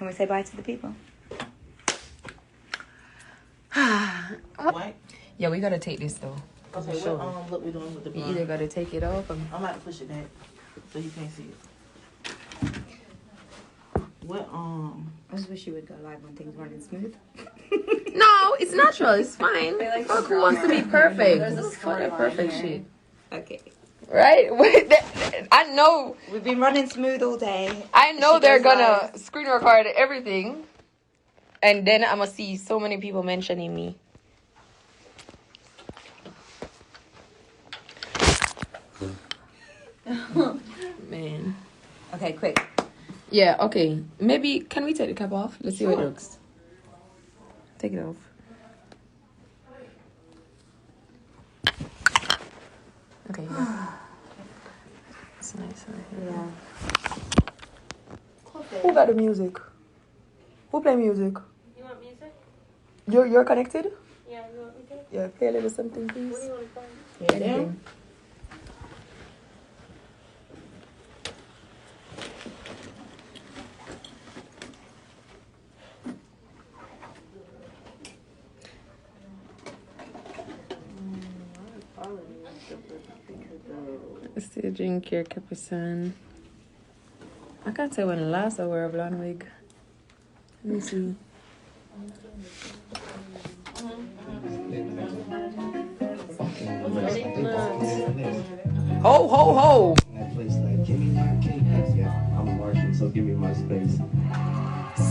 Can we say bye to the people? What? Yeah, we gotta take this though. Okay, what look we doing with the You blonde? either gotta take it off or... I'm about to push it back so you can't see it. What I just wish you would go live when things running smooth. No, it's natural. It's fine. Fuck, who wants to be perfect? Fuck that perfect shit. Okay. Right? I know. We've been running smooth all day. I know She they're goes gonna live. screen record everything. And then I'm gonna see so many people mentioning me. Man. Okay, quick. Yeah, okay. Maybe, can we take the cap off? Let's see how it looks. Take it off. Okay, yeah. It's nice, right? Yeah. Who got the music? Who play music? You want music? You're connected? Yeah, you want me to? Yeah, play a little something, please. What do you want to play? Anything. Still drink your Capri Sun. I can't tell when the last I wore a blonde wig. Let me see. Ho ho ho! That place like, give me my cake. Yeah, I'm a Martian, so give me my space.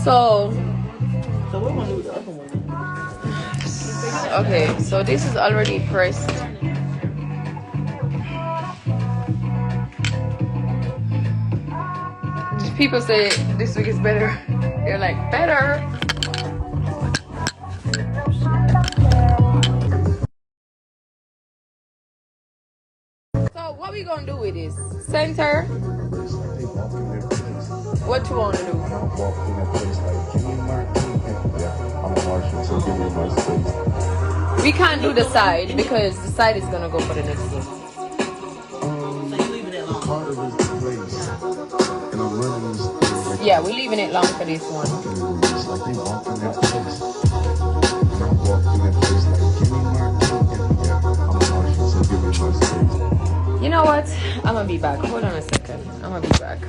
So what want to do with the other one? okay, so this is already pressed. People say this week is better. They're like, better. So what we gonna do with this? Center? What you wanna do? We can't do the side because the side is gonna go for the next game. So you leaving it alone? Yeah, we're leaving it long for this one. You know what? I'm gonna be back. Hold on a second. I'm gonna be back.